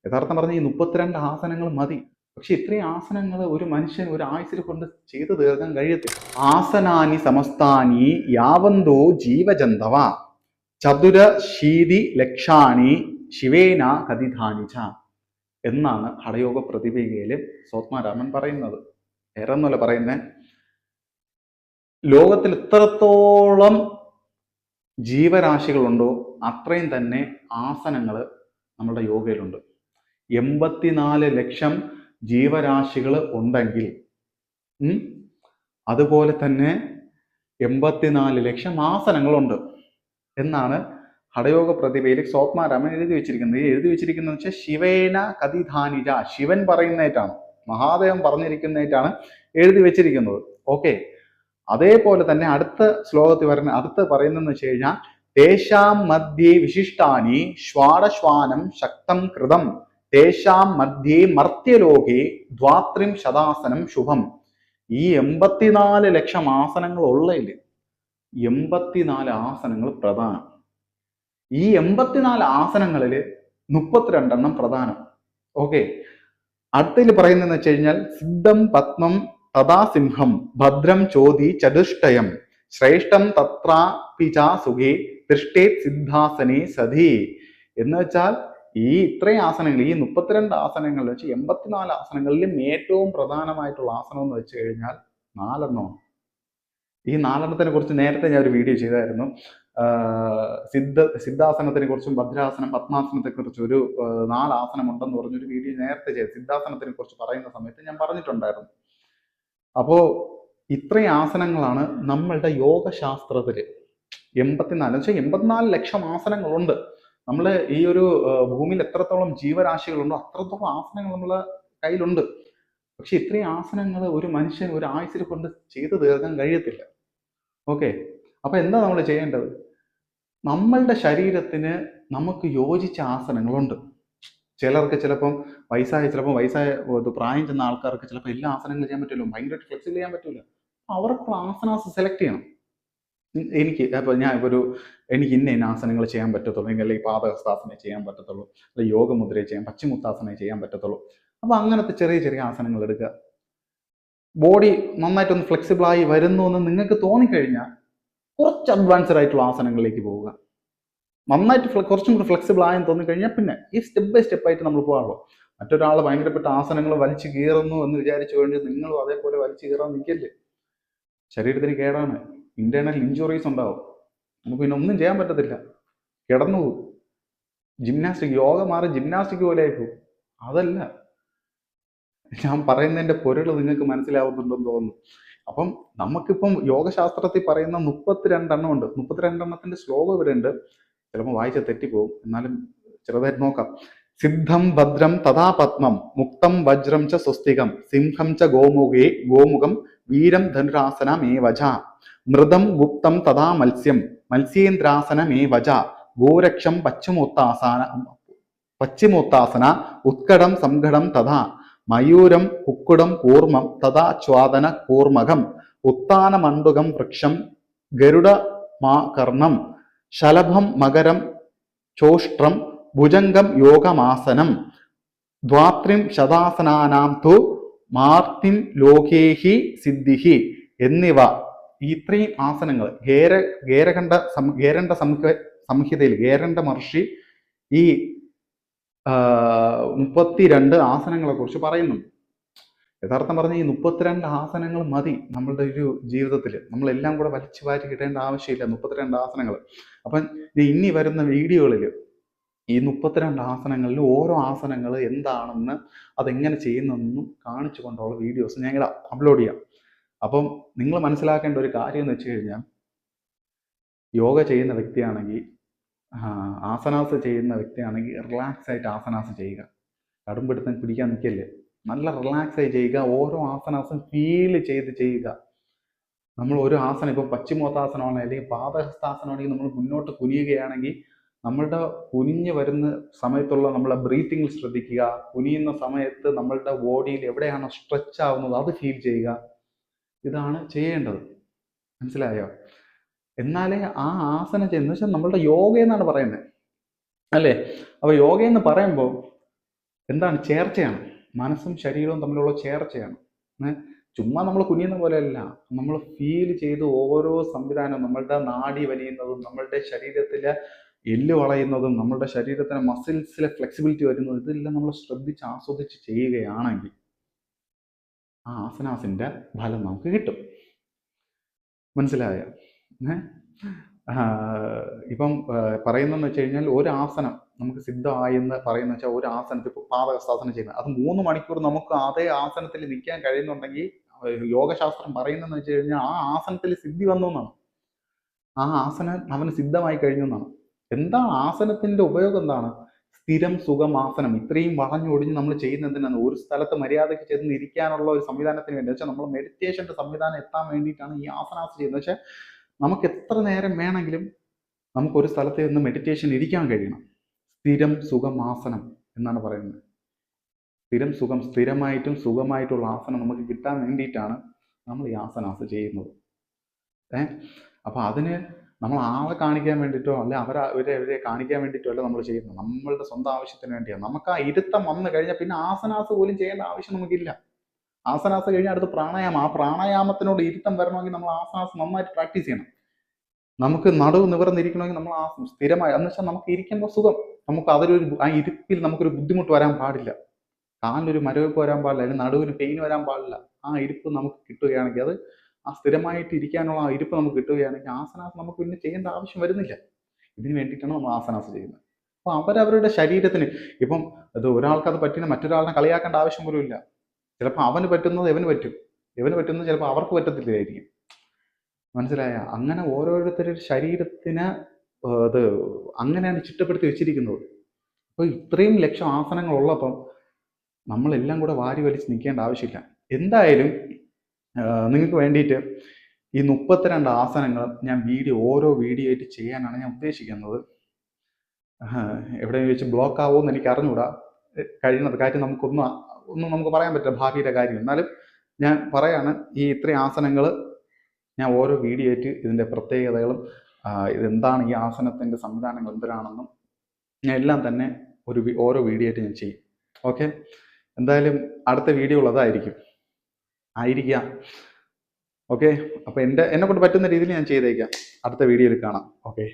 യഥാർത്ഥം പറഞ്ഞ ഈ 32 ആസനങ്ങൾ മതി. പക്ഷെ ഇത്രയും ആസനങ്ങൾ ഒരു മനുഷ്യൻ ഒരു ആയുസ്സിൽ കൊണ്ട് ചെയ്തു തീർക്കാൻ കഴിയത്തില്ല. ആസനാനി സമസ്താനി യാവന്തോ ജീവജന്തവ ചതുരശീതി ലക്ഷാണി ശിവേന കഥിതാനിച്ച എന്നാണ് ഹഠയോഗ പ്രതിഭയില് സോത്മാരാമൻ പറയുന്നത്. വേറെ ഒന്നുമല്ല പറയുന്നത്, ലോകത്തിൽ എത്രത്തോളം ജീവരാശികളുണ്ടോ അത്രയും തന്നെ ആസനങ്ങൾ നമ്മുടെ യോഗയിലുണ്ട്. 84 ലക്ഷം ജീവരാശികൾ ഉണ്ടെങ്കിൽ അതുപോലെ തന്നെ 84 ലക്ഷം ആസനങ്ങളുണ്ട് എന്നാണ് ഹഠയോഗ പ്രതിഭയിൽ സോത്മാരാമൻ എഴുതി വെച്ചിരിക്കുന്നത്. എഴുതി വെച്ചിരിക്കുന്നത് വെച്ചാൽ ശിവേന കഥിധാനിജ, ശിവൻ പറയുന്നതായിട്ടാണ്, മഹാദേവൻ പറഞ്ഞിരിക്കുന്നതായിട്ടാണ് എഴുതി വെച്ചിരിക്കുന്നത്. ഓക്കെ, അതേപോലെ തന്നെ അടുത്ത ശ്ലോകത്തിൽ അടുത്ത് പറയുന്നതെന്ന് വെച്ച് കഴിഞ്ഞാൽ തേഷാം മധ്യേ വിശിഷ്ടാനി ശ്വാടശ്വാനം ശക്തം കൃതം തേഷാം മധ്യേ മർത്യലോകേ ദ്വാത്രിം ശതാസനം ശുഭം. ഈ 84 ലക്ഷം ആസനങ്ങൾ ഉള്ളതിൽ 84 ആസനങ്ങൾ പ്രധാനം. ഈ 84 ആസനങ്ങളിൽ 32 പ്രധാനം. ഓക്കെ, അടുത്തതിൽ പറയുന്നതെന്ന് വെച്ച് കഴിഞ്ഞാൽ സിദ്ധം പത്മം തഥാ സിംഹം ഭദ്രം ചോതി ചതുഷ്ടയം ശ്രേഷ്ഠം തത്രാപിച സുഖേ തിഷ്ടേത് സിദ്ധാസനേ സധി. എന്ന് വെച്ചാൽ ഈ ഇത്രയും ആസനങ്ങൾ, ഈ 32 ആസനങ്ങളിൽ വെച്ച് 84 ആസനങ്ങളിലും ഏറ്റവും പ്രധാനമായിട്ടുള്ള ആസനം എന്ന് വെച്ച് കഴിഞ്ഞാൽ 4 ഈ 4 കുറിച്ച് നേരത്തെ ഞാൻ ഒരു വീഡിയോ ചെയ്തായിരുന്നു. സിദ്ധാസനത്തിനെ കുറിച്ചും ഭദ്രാസനം പത്മാസനത്തെ കുറിച്ചും ഒരു 4 ആസനം ഉണ്ടെന്ന് പറഞ്ഞൊരു വീഡിയോ നേരത്തെ ചെയ്തു. സിദ്ധാസനത്തിനെ കുറിച്ച് പറയുന്ന സമയത്ത് ഞാൻ പറഞ്ഞിട്ടുണ്ടായിരുന്നു. അപ്പോ ഇത്രയും ആസനങ്ങളാണ് നമ്മളുടെ യോഗശാസ്ത്രത്തില് 84 ലക്ഷം ആസനങ്ങളുണ്ട്. നമ്മൾ ഈ ഒരു ഭൂമിയിൽ എത്രത്തോളം ജീവരാശികളുണ്ടോ അത്രത്തോളം ആസനങ്ങൾ നമ്മളെ കയ്യിലുണ്ട്. പക്ഷെ ഇത്രയും ആസനങ്ങൾ ഒരു മനുഷ്യൻ ഒരു ആയുസ്സിൽ കൊണ്ട് ചെയ്തു തീർക്കാൻ കഴിയത്തില്ല. ഓക്കെ, അപ്പൊ എന്താ നമ്മൾ ചെയ്യേണ്ടത്? നമ്മളുടെ ശരീരത്തിന് നമുക്ക് യോജിച്ച ആസനങ്ങളുണ്ട്. ചിലർക്ക് ചിലപ്പം വയസ്സായ പ്രായം ചെന്ന ആൾക്കാർക്ക് ചിലപ്പോൾ എല്ലാ ആസനങ്ങളും ചെയ്യാൻ പറ്റില്ല, ഭയങ്കരമായിട്ട് ഫ്ലെക്സിബിൾ ചെയ്യാൻ പറ്റില്ല. അവർക്ക് ആസനാസ് സെലക്ട് ചെയ്യണം. എനിക്ക് ഇന്ന ആസനങ്ങൾ ചെയ്യാൻ പറ്റത്തുള്ളൂ, അല്ലെങ്കിൽ പാദഹസ്താസനം ചെയ്യാൻ പറ്റത്തുള്ളൂ, അല്ലെങ്കിൽ യോഗമുദ്രയെ ചെയ്യാൻ, പശ്ചിമുത്താസനം ചെയ്യാൻ പറ്റത്തുള്ളൂ. അപ്പൊ അങ്ങനത്തെ ചെറിയ ചെറിയ ആസനങ്ങൾ എടുക്കുക. ബോഡി നന്നായിട്ടൊന്ന് ഫ്ലെക്സിബിൾ ആയി വരുന്നു എന്ന് നിങ്ങൾക്ക് തോന്നിക്കഴിഞ്ഞാൽ കുറച്ച് അഡ്വാൻസ്ഡ് ആയിട്ടുള്ള ആസനങ്ങളിലേക്ക് പോവുക. നന്നായിട്ട് കുറച്ചും കൂടി ഫ്ലെക്സിബിൾ ആയെന്ന് തോന്നിക്കഴിഞ്ഞാൽ പിന്നെ ഈ സ്റ്റെപ്പ് ബൈ സ്റ്റെപ്പ് ആയിട്ട് നമ്മൾ പോകാറുള്ളൂ. മറ്റൊരാൾ ഭയങ്കരപ്പെട്ട ആസനങ്ങൾ വലിച്ചു കീറുന്നു എന്ന് വിചാരിച്ചു കഴിഞ്ഞാൽ നിങ്ങളും അതേപോലെ വലിച്ചു കീറാൻ നിൽക്കല്ലേ. ശരീരത്തിന് കേടാണ്, ഇന്റേണൽ ഇഞ്ചുറീസ് ഉണ്ടാവും, നമുക്ക് പിന്നെ ഒന്നും ചെയ്യാൻ പറ്റത്തില്ല, കിടന്നു പോകും. യോഗ മാറി ജിംനാസ്റ്റിക് പോലെ ആയിപ്പോവും. അതല്ല ഞാൻ പറയുന്നതിന്റെ പൊരുൾ നിങ്ങൾക്ക് മനസ്സിലാവുന്നുണ്ടെന്ന് തോന്നുന്നു. അപ്പം നമുക്കിപ്പം യോഗശാസ്ത്രത്തിൽ പറയുന്ന 32 ഉണ്ട്. 32 ശ്ലോകം ഇവരുണ്ട്. ചിലപ്പോൾ വായിച്ച തെറ്റിപ്പോവും, എന്നാലും ചെറുതായിട്ട് നോക്കാം. സിദ്ധം ഭദ്രം തഥാ പത്മം മുക്തം വജ്രം ച സ്വസ്തികം സിംഹം ച ഗോമുഖം വീരം ധനുരാസനമേവച മൃതം ഗുപ്തം തഥാ മത്സ്യം മത്സ്യേന്ദ്രാസനമേവച ഗോരക്ഷം പശ്ചിമോത്താസന ഉത്കടം സംഘടം തഥാ മയൂരം കുക്കുടം കൂർമ്മം തഥാ ച്വാദന കൂർമകം ഉത്താനമണ്ഡുകം വൃക്ഷം ഗരുഡമാകർണം ശലഭം മകരം ചോഷ്ട്രം ഭുജംഗം യോഗമാസനം ദ്വാത്രിം ശതാസനാനാം തു മാർത്തിം ലോകേഹി സിദ്ധിഹി എന്നിവ. ഇത്രയും ആസനങ്ങൾ ഗേരണ്ട സംഹിതയിൽ ഗേരണ്ട മഹർഷി ഈ 32 ആസനങ്ങളെ കുറിച്ച് പറയുന്നുണ്ട്. യഥാർത്ഥം പറഞ്ഞ ഈ 32 ആസനങ്ങൾ മതി നമ്മളുടെ ഒരു ജീവിതത്തിൽ. നമ്മളെല്ലാം കൂടെ വലിച്ചു വാരി കിട്ടേണ്ട ആവശ്യമില്ല 32 ആസനങ്ങൾ. അപ്പം ഇനി വരുന്ന വീഡിയോകളിൽ ഈ 32 ആസനങ്ങളിൽ ഓരോ ആസനങ്ങൾ എന്താണെന്ന് അതെങ്ങനെ ചെയ്യുന്നതെന്നും കാണിച്ചു കൊണ്ടുള്ള വീഡിയോസ് ഞങ്ങൾ അപ്ലോഡ് ചെയ്യാം. അപ്പം നിങ്ങൾ മനസ്സിലാക്കേണ്ട ഒരു കാര്യം എന്ന് വെച്ച് കഴിഞ്ഞാൽ, യോഗ ചെയ്യുന്ന വ്യക്തിയാണെങ്കിൽ, ആസനാസ് ചെയ്യുന്ന വ്യക്തിയാണെങ്കിൽ റിലാക്സ് ആയിട്ട് ആസനാസ് ചെയ്യുക. കടുംപിടുത്തം പിടിക്കാൻ നിൽക്കല്ലേ, നല്ല റിലാക്സ് ആയി ചെയ്യുക. ഓരോ ആസനാസും ഫീൽ ചെയ്ത് ചെയ്യുക. നമ്മൾ ഒരു ആസനം ഇപ്പം പശ്ചിമോത്താസനമാണെങ്കിൽ അല്ലെങ്കിൽ പാദഹസ്താസനമാണെങ്കിൽ നമ്മൾ മുന്നോട്ട് കുനിയുകയാണെങ്കിൽ നമ്മളുടെ കുനിഞ്ഞ് വരുന്ന സമയത്തുള്ള നമ്മളെ ബ്രീത്തിങ്ങിൽ ശ്രദ്ധിക്കുക. കുനിയുന്ന സമയത്ത് നമ്മളുടെ ബോഡിയിൽ എവിടെയാണോ സ്ട്രെച്ച് ആവുന്നത് അത് ഫീൽ ചെയ്യുക. ഇതാണ് ചെയ്യേണ്ടത്. മനസ്സിലായോ? എന്നാലേ ആ ആസനം ചെയ്യുന്ന വെച്ചാൽ നമ്മളുടെ യോഗ എന്നാണ് പറയുന്നത്, അല്ലേ? അപ്പോൾ യോഗ എന്ന് പറയുമ്പോൾ എന്താണ് ചേർച്ചയാണ്, മനസ്സും ശരീരവും തമ്മിലുള്ള ചേർച്ചയാണ്. ചുമ്മാ നമ്മൾ കുനിയുന്ന പോലെയല്ല, നമ്മൾ ഫീൽ ചെയ്ത് ഓരോ സംവിധാനവും, നമ്മളുടെ നാഡി വലിയുന്നതും നമ്മളുടെ ശരീരത്തിലെ എല്ല് വളയുന്നതും നമ്മളുടെ ശരീരത്തിലെ മസിൽസിലെ ഫ്ലെക്സിബിലിറ്റി വരുന്നതും ഇതെല്ലാം നമ്മൾ ശ്രദ്ധിച്ച് ആസ്വദിച്ച് ചെയ്യുകയാണെങ്കിൽ ആ ആസനാസിന്റെ ഫലം നമുക്ക് കിട്ടും. മനസ്സിലായോ? ഇപ്പം പറയുന്നതെന്ന് വെച്ച് കഴിഞ്ഞാൽ ഒരു ആസനം നമുക്ക് സിദ്ധമായി എന്ന് പറയുന്ന വെച്ചാൽ ഒരു ആസനത്തിൽ ഇപ്പോൾ പാദഹസ്താസനം ചെയ്യുന്നത് അത് 3 മണിക്കൂർ നമുക്ക് അതേ ആസനത്തിൽ നിൽക്കാൻ കഴിയുന്നുണ്ടെങ്കിൽ യോഗശാസ്ത്രം പറയുന്നതെന്ന് വെച്ച് കഴിഞ്ഞാൽ ആ ആസനത്തിൽ സിദ്ധി വന്നു എന്നാണ്. ആ ആസനം അവന് സിദ്ധമായി കഴിഞ്ഞു എന്നാണ്. എന്താണ് ആസനത്തിന്റെ ഉപയോഗം? എന്താണ്? സ്ഥിരം സുഖം ആസനം. ഇത്രയും വളഞ്ഞൊടിഞ്ഞ് നമ്മൾ ചെയ്യുന്നതിനാണ് ഒരു സ്ഥലത്ത് മര്യാദയ്ക്ക് ചെന്ന് ഇരിക്കാനുള്ള ഒരു സംവിധാനത്തിന് വേണ്ടി വെച്ചാൽ നമ്മൾ മെഡിറ്റേഷന്റെ സംവിധാനം എത്താൻ വേണ്ടിയിട്ടാണ് ഈ ആസനാസ് ചെയ്യുന്നത്. പക്ഷെ നമുക്ക് എത്ര നേരം വേണമെങ്കിലും നമുക്ക് ഒരു സ്ഥലത്ത് നിന്ന് മെഡിറ്റേഷൻ ഇരിക്കാൻ കഴിയണം. സ്ഥിരം സുഖം ആസനം എന്നാണ് പറയുന്നത്. സ്ഥിരം സുഖം, സ്ഥിരമായിട്ടും സുഖമായിട്ടുള്ള ആസനം നമുക്ക് കിട്ടാൻ വേണ്ടിയിട്ടാണ് നമ്മൾ ഈ ആസനാസ് ചെയ്യുന്നത്. അപ്പൊ അതിന് നമ്മൾ ആളെ കാണിക്കാൻ വേണ്ടിയിട്ടോ അല്ലെ അവരെ കാണിക്കാൻ വേണ്ടിയിട്ടോ അല്ല നമ്മൾ ചെയ്യുന്നത്, നമ്മളുടെ സ്വന്തം ആവശ്യത്തിന് വേണ്ടിയാണ്. നമുക്ക് ആ ഇരുത്തം വന്നു കഴിഞ്ഞാൽ പിന്നെ ആസനാസ് പോലും ചെയ്യേണ്ട ആവശ്യം നമുക്കില്ല. ആസനാസ് കഴിഞ്ഞാൽ അടുത്ത് പ്രാണായാമം. ആ പ്രാണായാമത്തിനോട് ഇരുത്തം വരണമെങ്കിൽ നമ്മൾ ആസനാസ് നന്നായിട്ട് പ്രാക്ടീസ് ചെയ്യണം. നമുക്ക് നടുവ് നിവർന്നിരിക്കണമെങ്കിൽ നമ്മൾ ആ സ്ഥിരമായി എന്ന് വെച്ചാൽ നമുക്ക് ഇരിക്കുമ്പോൾ സുഖം, നമുക്ക് ആ ഇരിപ്പിൽ നമുക്കൊരു ബുദ്ധിമുട്ട് വരാൻ പാടില്ല, കാലിനൊരു മരവിപ്പ് വരാൻ പാടില്ല, അല്ലെങ്കിൽ നടുവിന് പെയിൻ വരാൻ പാടില്ല. ആ ഇരിപ്പ് നമുക്ക് കിട്ടുകയാണെങ്കിൽ, അത് ആ സ്ഥിരമായിട്ട് ഇരിക്കാനുള്ള ആ ഇരിപ്പ് നമുക്ക് കിട്ടുകയാണെങ്കിൽ ആസനാസ് നമുക്ക് പിന്നെ ചെയ്യേണ്ട ആവശ്യം വരുന്നില്ല. ഇതിന് വേണ്ടിയിട്ടാണ് നമ്മൾ ആസനാസ് ചെയ്യുന്നത്. അപ്പോൾ അവരവരുടെ ശരീരത്തിന്, ഇപ്പം അത് ഒരാൾക്ക് അത് പറ്റുന്ന മറ്റൊരാളിനെ കളിയാക്കേണ്ട ആവശ്യം പോലും ഇല്ല. ചിലപ്പോൾ അവന് പറ്റുന്നത് ഇവന് പറ്റും, ഇവന് പറ്റുന്നത് ചിലപ്പോൾ അവർക്ക് പറ്റത്തില്ലായിരിക്കും. മനസ്സിലായ? അങ്ങനെ ഓരോരുത്തരുടെ ശരീരത്തിന് അത് അങ്ങനെയാണ് ചിട്ടപ്പെടുത്തി വെച്ചിരിക്കുന്നത്. അപ്പോൾ ഇത്രയും ലക്ഷം ആസനങ്ങൾ ഉള്ളപ്പം നമ്മളെല്ലാം കൂടെ വാരി വലിച്ച് നിൽക്കേണ്ട ആവശ്യമില്ല. എന്തായാലും നിങ്ങൾക്ക് വേണ്ടിയിട്ട് ഈ 32 ആസനങ്ങൾ ഞാൻ ഓരോ വീഡിയോ ആയിട്ട് ചെയ്യാനാണ് ഞാൻ ഉദ്ദേശിക്കുന്നത്. എവിടെയെന്ന് വെച്ച് ബ്ലോക്ക് ആവുമെന്ന് എനിക്ക് അറിഞ്ഞുകൂടാ. കഴിയുന്നത് കാര്യം ഒന്നും നമുക്ക് പറയാൻ പറ്റില്ല ഭാവിയുടെ കാര്യം. എന്നാലും ഞാൻ പറയാണ്, ഈ ഇത്രയും ആസനങ്ങൾ ഞാൻ ഓരോ വീഡിയോ ആയിട്ട് ഇതിൻ്റെ പ്രത്യേകതകളും ഇതെന്താണ് ഈ ആസനത്തിൻ്റെ സംവിധാനങ്ങൾ എന്തിനാണെന്നും ഞാൻ എല്ലാം തന്നെ ഓരോ വീഡിയോ ആയിട്ട് ഞാൻ ചെയ്യും. ഓക്കെ, എന്തായാലും അടുത്ത വീഡിയോ ഉള്ളതായിരിക്കാം. ഓക്കെ, അപ്പോൾ എന്നെ കൊണ്ട് പറ്റുന്ന രീതിയിൽ ഞാൻ ചെയ്തേക്കാം. അടുത്ത വീഡിയോയിൽ കാണാം. ഓക്കെ.